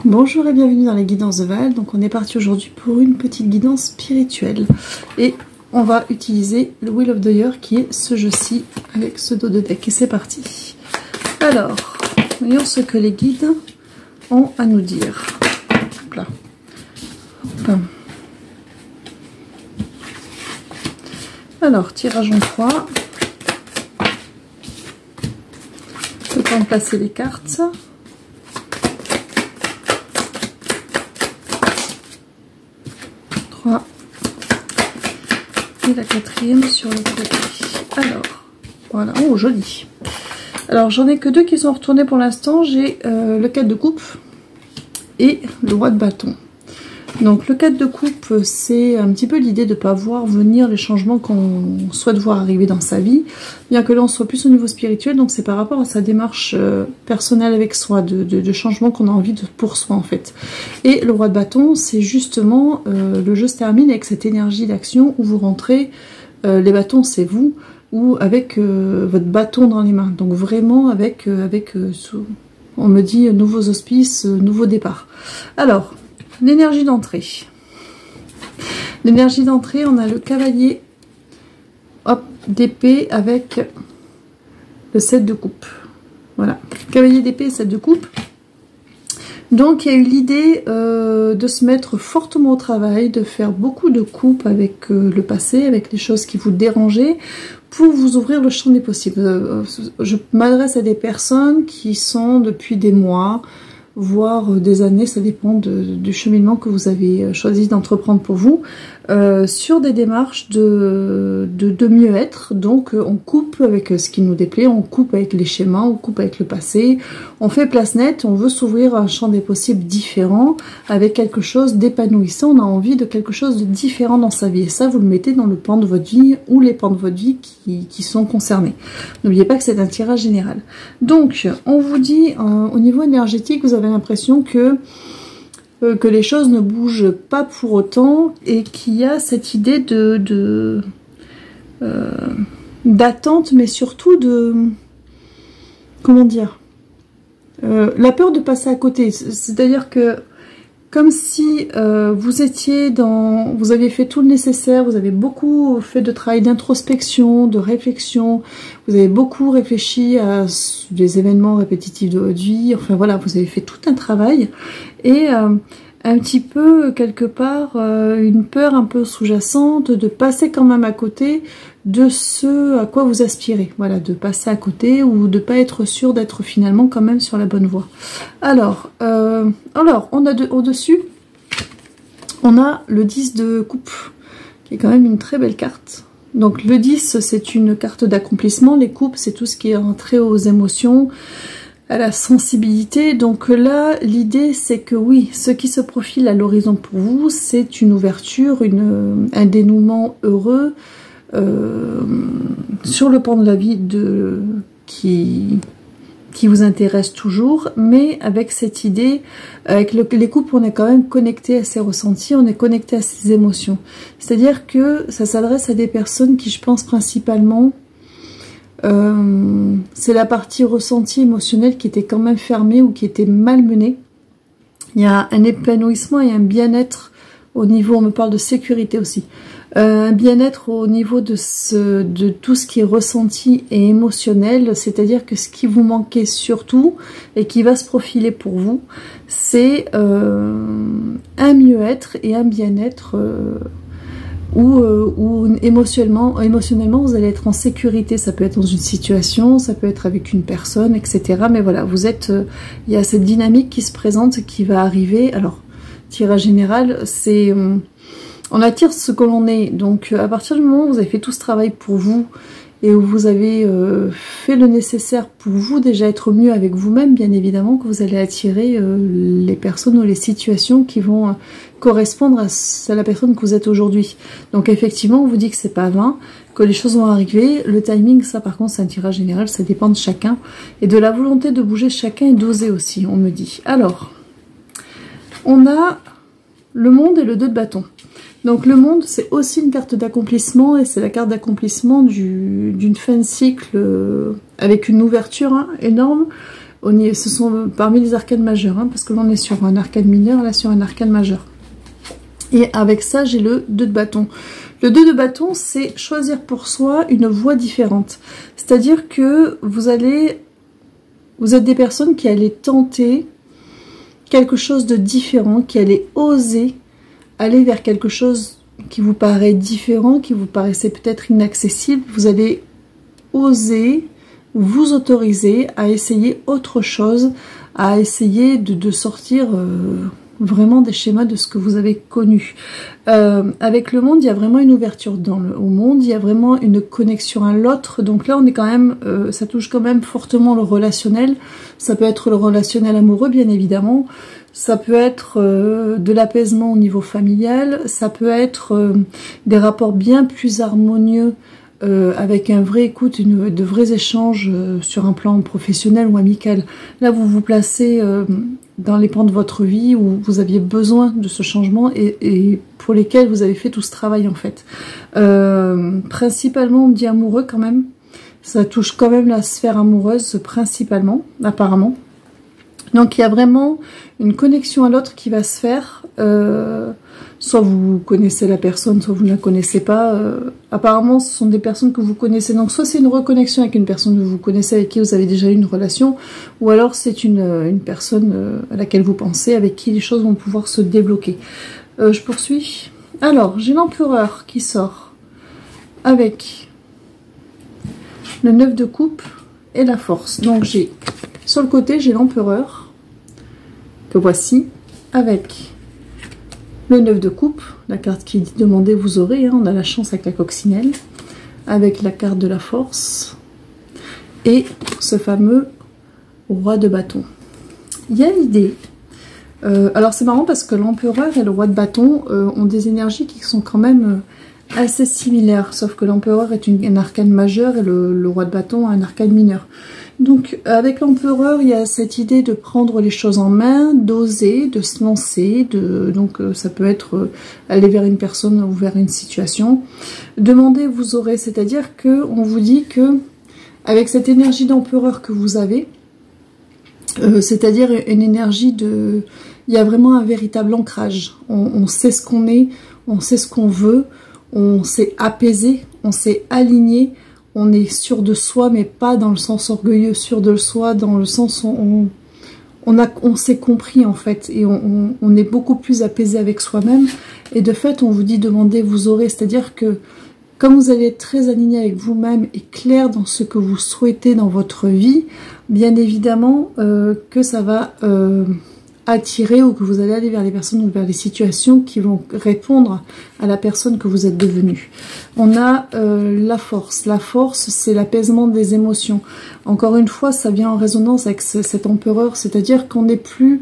Bonjour et bienvenue dans les guidances de Val. Donc on est parti aujourd'hui pour une petite guidance spirituelle. Et on va utiliser le Wheel of the Year qui est ce jeu-ci avec ce dos de deck. Et c'est parti. Alors, voyons ce que les guides ont à nous dire. Hop là. Hop. Alors, tirage en 3. Le temps de placer les cartes. Et la quatrième sur le côté. Alors, voilà. Oh, joli. Alors, j'en ai que deux qui sont retournés pour l'instant. J'ai le 4 de coupe et le roi de bâton. Donc, le 4 de coupe, c'est un petit peu l'idée de ne pas voir venir les changements qu'on souhaite voir arriver dans sa vie. Bien que là, on soit plus au niveau spirituel. Donc, c'est par rapport à sa démarche personnelle avec soi, de changement qu'on a envie pour soi, en fait. Et le roi de bâton, c'est justement, le jeu se termine avec cette énergie d'action où vous rentrez, les bâtons, c'est vous, ou avec votre bâton dans les mains. Donc, vraiment avec on me dit, nouveaux auspices, nouveau départ. Alors, l'énergie d'entrée. L'énergie d'entrée, on a le cavalier d'épée avec le 7 de coupe. Voilà, cavalier d'épée et 7 de coupe. Donc il y a eu l'idée de se mettre fortement au travail, de faire beaucoup de coupes avec le passé, avec les choses qui vous dérangeaient, pour vous ouvrir le champ des possibles. Je m'adresse à des personnes qui sont depuis des mois, voire des années, ça dépend du cheminement que vous avez choisi d'entreprendre pour vous, sur des démarches de mieux-être. Donc on coupe avec ce qui nous déplaît, on coupe avec les schémas, on coupe avec le passé, on fait place nette, on veut s'ouvrir un champ des possibles différent, avec quelque chose d'épanouissant, on a envie de quelque chose de différent dans sa vie. Et ça, vous le mettez dans le pan de votre vie, ou les pans de votre vie qui sont concernés. N'oubliez pas que c'est un tirage général. Donc, on vous dit, au niveau énergétique, vous avez l'impression que les choses ne bougent pas pour autant et qu'il y a cette idée d'attente, mais surtout de... Comment dire, la peur de passer à côté. C'est-à-dire que comme si vous aviez fait tout le nécessaire, vous avez beaucoup fait de travail d'introspection, de réflexion, vous avez beaucoup réfléchi à des événements répétitifs de votre vie, enfin voilà, vous avez fait tout un travail, et un petit peu, quelque part, une peur un peu sous-jacente de passer quand même à côté de ce à quoi vous aspirez. Voilà, de passer à côté ou de pas être sûr d'être finalement quand même sur la bonne voie. Alors on a au-dessus, on a le 10 de coupe, qui est quand même une très belle carte. Donc le 10, c'est une carte d'accomplissement. Les coupes, c'est tout ce qui est entré aux émotions, à la sensibilité. Donc là, l'idée, c'est que oui, ce qui se profile à l'horizon pour vous, c'est une ouverture, un dénouement heureux, sur le pan de la vie qui vous intéresse toujours, mais avec cette idée, avec les couples, on est quand même connecté à ses ressentis, on est connecté à ses émotions. C'est-à-dire que ça s'adresse à des personnes qui, je pense, principalement, c'est la partie ressenti émotionnelle qui était quand même fermée ou qui était malmenée. Il y a un épanouissement et un bien-être au niveau, on me parle de sécurité aussi, un bien-être au niveau de tout ce qui est ressenti et émotionnel, c'est-à-dire que ce qui vous manquait surtout et qui va se profiler pour vous, c'est un mieux-être et un bien-être où émotionnellement vous allez être en sécurité. Ça peut être dans une situation, ça peut être avec une personne, etc. Mais voilà, il y a cette dynamique qui se présente, qui va arriver. Alors, tirage général, c'est... on attire ce que l'on est. Donc, à partir du moment où vous avez fait tout ce travail pour vous, et où vous avez fait le nécessaire pour vous déjà être mieux avec vous-même, bien évidemment que vous allez attirer les personnes ou les situations qui vont correspondre à la personne que vous êtes aujourd'hui. Donc effectivement, on vous dit que c'est pas vain, que les choses vont arriver. Le timing, ça par contre, c'est un tirage général, ça dépend de chacun. Et de la volonté de bouger chacun et d'oser aussi, on me dit. Alors, on a le monde et le 2 de bâton. Donc le monde, c'est aussi une carte d'accomplissement, et c'est la carte d'accomplissement d'une fin de cycle avec une ouverture énorme, Ce sont parmi les arcanes majeures, hein, parce que l'on est sur un arcane mineur, là sur un arcane majeur. Et avec ça, j'ai le 2 de bâton. Le 2 de bâton, c'est choisir pour soi une voie différente. C'est-à-dire que vous êtes des personnes qui allez tenter quelque chose de différent, qui allez oser aller vers quelque chose qui vous paraît différent, qui vous paraissait peut-être inaccessible. Vous allez oser vous autoriser à essayer autre chose, à essayer de sortir vraiment des schémas de ce que vous avez connu. Avec le monde, il y a vraiment une ouverture au monde, il y a vraiment une connexion à l'autre. Donc là, on est quand même, ça touche quand même fortement le relationnel. Ça peut être le relationnel amoureux, bien évidemment. Ça peut être de l'apaisement au niveau familial. Ça peut être des rapports bien plus harmonieux avec un vrai écoute, de vrais échanges sur un plan professionnel ou amical. Là, vous vous placez dans les pans de votre vie où vous aviez besoin de ce changement et pour lesquels vous avez fait tout ce travail en fait. Principalement, on me dit amoureux quand même. Ça touche quand même la sphère amoureuse principalement, apparemment. Donc il y a vraiment une connexion à l'autre qui va se faire. Soit vous connaissez la personne, soit vous ne la connaissez pas. Apparemment, ce sont des personnes que vous connaissez. Donc, soit c'est une reconnexion avec une personne que vous connaissez, avec qui vous avez déjà eu une relation, ou alors c'est une personne à laquelle vous pensez, avec qui les choses vont pouvoir se débloquer. Je poursuis. Alors, j'ai l'empereur qui sort avec le 9 de coupe et la force. Donc, sur le côté, j'ai l'empereur, que voici, avec le 9 de coupe, la carte qui dit demandez vous aurez, hein, on a la chance avec la coccinelle, avec la carte de la force, et ce fameux roi de bâton. Il y a l'idée, alors c'est marrant parce que l'empereur et le roi de bâton ont des énergies qui sont quand même assez similaires, sauf que l'empereur est un arcane majeur et le roi de bâton un arcane mineur. Donc avec l'empereur, il y a cette idée de prendre les choses en main, d'oser, de se lancer, donc ça peut être aller vers une personne ou vers une situation. Demandez, vous aurez, c'est-à-dire que on vous dit que avec cette énergie d'empereur que vous avez, c'est-à-dire une énergie de... Il y a vraiment un véritable ancrage. On sait ce qu'on est, on sait ce qu'on veut, on s'est apaisé, on s'est aligné. On est sûr de soi, mais pas dans le sens orgueilleux, sûr de soi, dans le sens où on s'est compris en fait, et on est beaucoup plus apaisé avec soi-même. Et de fait, on vous dit demandez, vous aurez, c'est-à-dire que comme vous allez être très aligné avec vous-même et clair dans ce que vous souhaitez dans votre vie, bien évidemment que ça va attirer ou que vous allez aller vers les personnes ou vers les situations qui vont répondre à la personne que vous êtes devenue. On a la force. La force, c'est l'apaisement des émotions. Encore une fois, ça vient en résonance avec cet empereur, c'est-à-dire qu'on n'est plus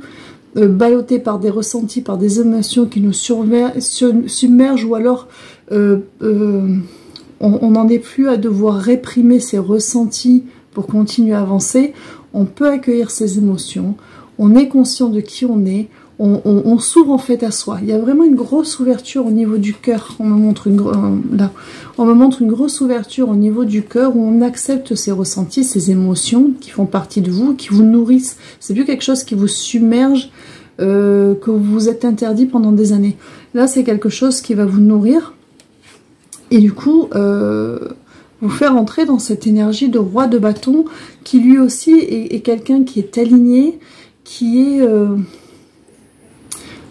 ballotté par des ressentis, par des émotions qui nous submergent, ou alors on n'en est plus à devoir réprimer ces ressentis pour continuer à avancer. On peut accueillir ces émotions. On est conscient de qui on est, on s'ouvre en fait à soi. Il y a vraiment une grosse ouverture au niveau du cœur. On me montre une grosse ouverture au niveau du cœur où on accepte ces ressentis, ces émotions qui font partie de vous, qui vous nourrissent. C'est plus quelque chose qui vous submerge, que vous vous êtes interdit pendant des années. Là, c'est quelque chose qui va vous nourrir et du coup vous faire entrer dans cette énergie de roi de bâton qui lui aussi est quelqu'un qui est aligné, qui est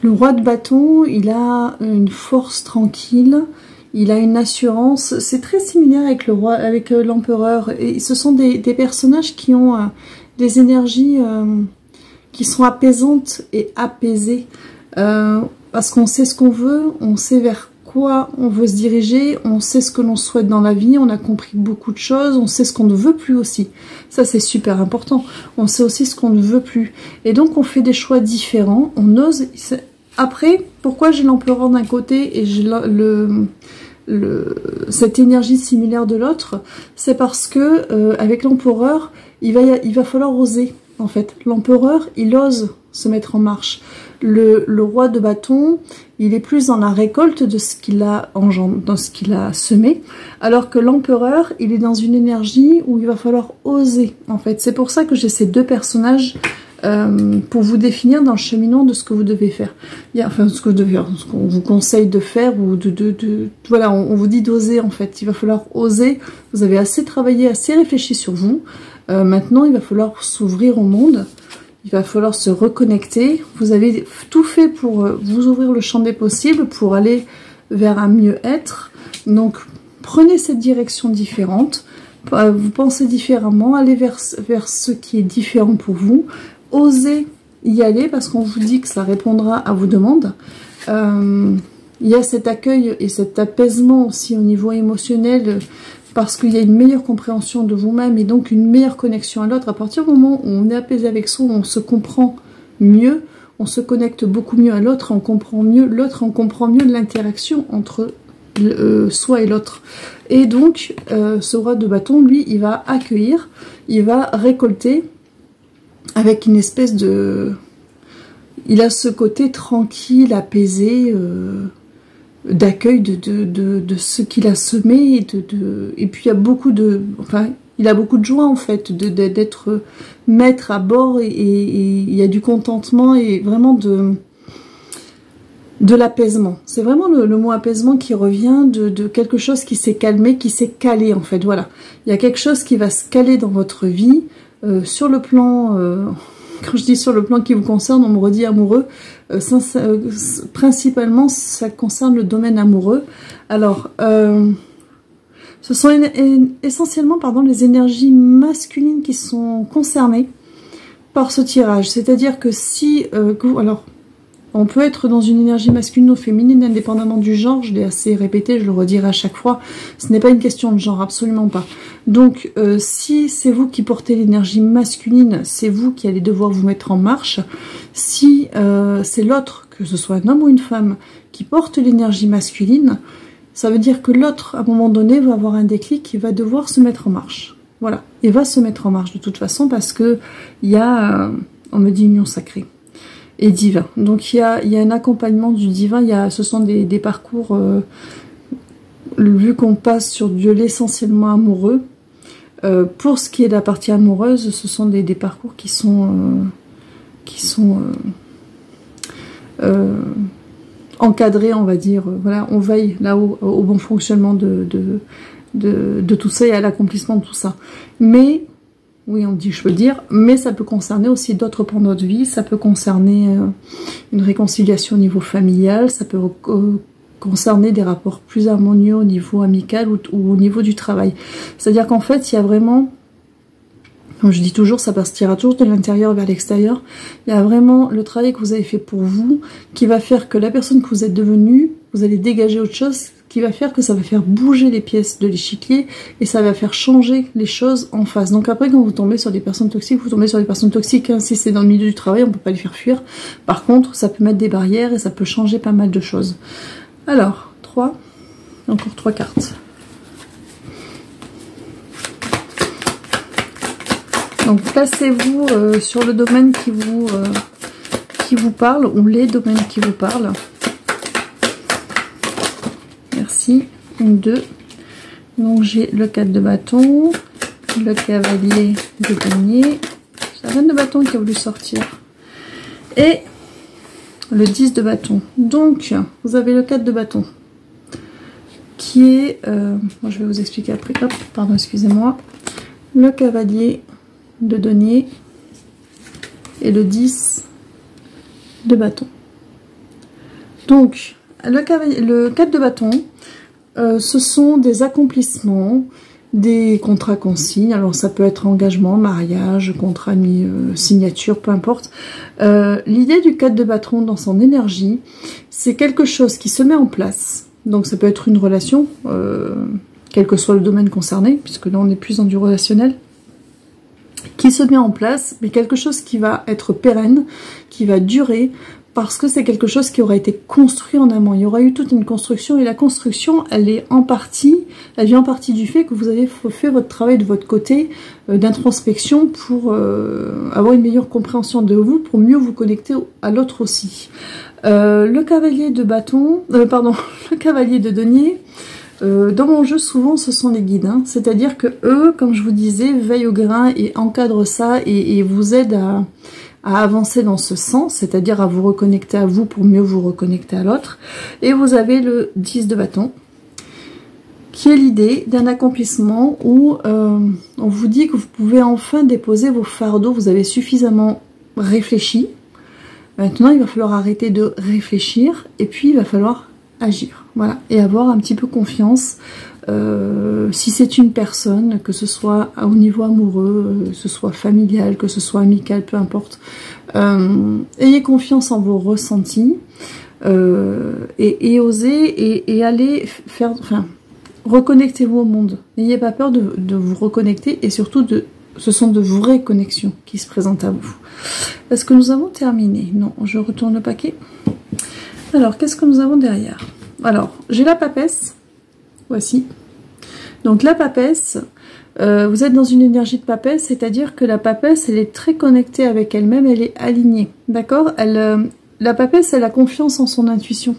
le roi de bâton. Il a une force tranquille, il a une assurance. C'est très similaire avec le roi, avec l'empereur. Et ce sont des personnages qui ont des énergies qui sont apaisantes et apaisées, parce qu'on sait ce qu'on veut, on sait vers quoi on veut se diriger, on sait ce que l'on souhaite dans la vie, on a compris beaucoup de choses, on sait ce qu'on ne veut plus aussi. Ça, c'est super important. On sait aussi ce qu'on ne veut plus. Et donc, on fait des choix différents, on ose. Après, pourquoi j'ai l'empereur d'un côté et j'ai cette énergie similaire de l'autre? C'est parce que avec l'empereur, il va falloir oser. En fait, l'empereur, il ose se mettre en marche. Le roi de bâton, il est plus dans la récolte de ce qu'il a dans ce qu'il a semé, alors que l'empereur, il est dans une énergie où il va falloir oser, en fait. C'est pour ça que j'ai ces deux personnages pour vous définir dans le cheminement de ce que vous devez faire. Enfin, ce que vous devez faire, ce qu'on vous conseille de faire, ou voilà, on vous dit d'oser, en fait. Il va falloir oser. Vous avez assez travaillé, assez réfléchi sur vous. Maintenant, il va falloir s'ouvrir au monde. Il va falloir se reconnecter. Vous avez tout fait pour vous ouvrir le champ des possibles, pour aller vers un mieux-être. Donc, prenez cette direction différente. Vous pensez différemment. Allez vers ce qui est différent pour vous. Osez y aller parce qu'on vous dit que ça répondra à vos demandes. Il y a cet accueil et cet apaisement aussi au niveau émotionnel, parce qu'il y a une meilleure compréhension de vous-même et donc une meilleure connexion à l'autre. À partir du moment où on est apaisé avec soi, on se comprend mieux, on se connecte beaucoup mieux à l'autre, on comprend mieux l'autre, on comprend mieux l'interaction entre soi et l'autre. Et donc, ce roi de bâton, lui, il va accueillir, il va récolter avec une espèce de... Il a ce côté tranquille, apaisé, d'accueil de ce qu'il a semé, et puis il y a beaucoup de... Enfin, il a beaucoup de joie, en fait, d'être maître à bord, et il y a du contentement, et vraiment de l'apaisement. C'est vraiment le mot apaisement qui revient de quelque chose qui s'est calmé, qui s'est calé, en fait, voilà. Il y a quelque chose qui va se caler dans votre vie, sur le plan... quand je dis sur le plan qui vous concerne, on me redit amoureux. Principalement, ça concerne le domaine amoureux. Alors, ce sont essentiellement les énergies masculines qui sont concernées par ce tirage. C'est-à-dire que si... alors, on peut être dans une énergie masculine ou féminine, indépendamment du genre. Je l'ai assez répété, je le redirai à chaque fois. Ce n'est pas une question de genre, absolument pas. Donc, si c'est vous qui portez l'énergie masculine, c'est vous qui allez devoir vous mettre en marche. Si c'est l'autre, que ce soit un homme ou une femme, qui porte l'énergie masculine, ça veut dire que l'autre, à un moment donné, va avoir un déclic et va devoir se mettre en marche. Voilà, il va se mettre en marche de toute façon parce que il y a, on me dit, union sacrée et divin. Donc il y a un accompagnement du divin, ce sont des parcours, vu qu'on passe sur de l'essentiellement amoureux, pour ce qui est de la partie amoureuse, ce sont des parcours qui sont encadrés, on va dire. Voilà, on veille là au bon fonctionnement de tout ça et à l'accomplissement de tout ça. Mais... oui, on dit, je peux dire, mais ça peut concerner aussi d'autres pans de notre vie, ça peut concerner une réconciliation au niveau familial, ça peut concerner des rapports plus harmonieux au niveau amical ou au niveau du travail. C'est-à-dire qu'en fait, il y a vraiment, comme je dis toujours, ça partira toujours de l'intérieur vers l'extérieur, il y a vraiment le travail que vous avez fait pour vous, qui va faire que la personne que vous êtes devenue, vous allez dégager autre chose, qui va faire que ça va faire bouger les pièces de l'échiquier et ça va faire changer les choses en face. Donc après, quand vous tombez sur des personnes toxiques, vous tombez sur des personnes toxiques, hein, si c'est dans le milieu du travail, on ne peut pas les faire fuir. Par contre, ça peut mettre des barrières et ça peut changer pas mal de choses. Alors, 3, encore 3 cartes. Donc placez-vous sur le domaine qui vous parle, ou les domaines qui vous parlent. Merci. 1, 2. Donc j'ai le 4 de bâton, le cavalier de denier, c'est la reine de bâton qui a voulu sortir, et le 10 de bâton. Donc vous avez le 4 de bâton qui est, moi je vais vous expliquer après, hop, pardon, excusez-moi, le cavalier de denier et le 10 de bâton. Donc le 4 de bâton, ce sont des accomplissements, des contrats qu'on signe. Alors ça peut être engagement, mariage, contrat, signature, peu importe. L'idée du 4 de bâton dans son énergie, c'est quelque chose qui se met en place. Donc ça peut être une relation, quel que soit le domaine concerné, puisque là on est plus dans du relationnel, qui se met en place, mais quelque chose qui va être pérenne, qui va durer, parce que c'est quelque chose qui aura été construit en amont. Il y aura eu toute une construction et la construction, elle vient en partie du fait que vous avez fait votre travail de votre côté d'introspection pour avoir une meilleure compréhension de vous, pour mieux vous connecter à l'autre aussi. Le cavalier de bâton, le cavalier de denier, dans mon jeu, souvent, ce sont les guides. Hein. C'est-à-dire que eux, comme je vous disais, veillent au grain et encadrent ça et vous aident à avancer dans ce sens, c'est-à-dire à vous reconnecter à vous pour mieux vous reconnecter à l'autre. Et vous avez le 10 de bâton, qui est l'idée d'un accomplissement où on vous dit que vous pouvez enfin déposer vos fardeaux, vous avez suffisamment réfléchi. Maintenant, il va falloir arrêter de réfléchir et puis il va falloir agir, voilà, et avoir un petit peu confiance, si c'est une personne, que ce soit au niveau amoureux, que ce soit familial, que ce soit amical, peu importe, ayez confiance en vos ressentis, et osez, et allez faire, enfin, reconnectez-vous au monde, n'ayez pas peur de vous reconnecter, et surtout ce sont de vraies connexions qui se présentent à vous. Est-ce que nous avons terminé? Non, je retourne le paquet. Alors, qu'est-ce que nous avons derrière? Alors, j'ai la papesse. Voici. Donc, la papesse, vous êtes dans une énergie de papesse, c'est-à-dire que la papesse, elle est très connectée avec elle-même, elle est alignée. D'accord? La papesse, elle a confiance en son intuition.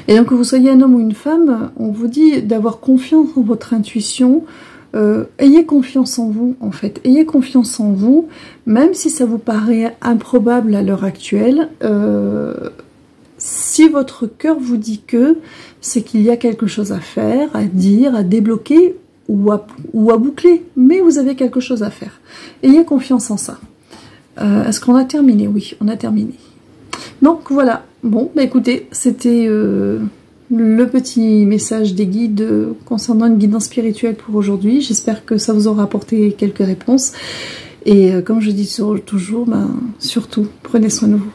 Et donc, que vous soyez un homme ou une femme, on vous dit d'avoir confiance en votre intuition. Ayez confiance en vous, en fait. Ayez confiance en vous, même si ça vous paraît improbable à l'heure actuelle. Si votre cœur vous dit que, c'est qu'il y a quelque chose à faire, à dire, à débloquer ou à boucler. Mais vous avez quelque chose à faire. Ayez confiance en ça. Est-ce qu'on a terminé? Oui, on a terminé. Donc voilà. Bon, bah écoutez, c'était le petit message des guides concernant une guidance spirituelle pour aujourd'hui. J'espère que ça vous aura apporté quelques réponses. Et comme je dis toujours, ben, surtout, prenez soin de vous.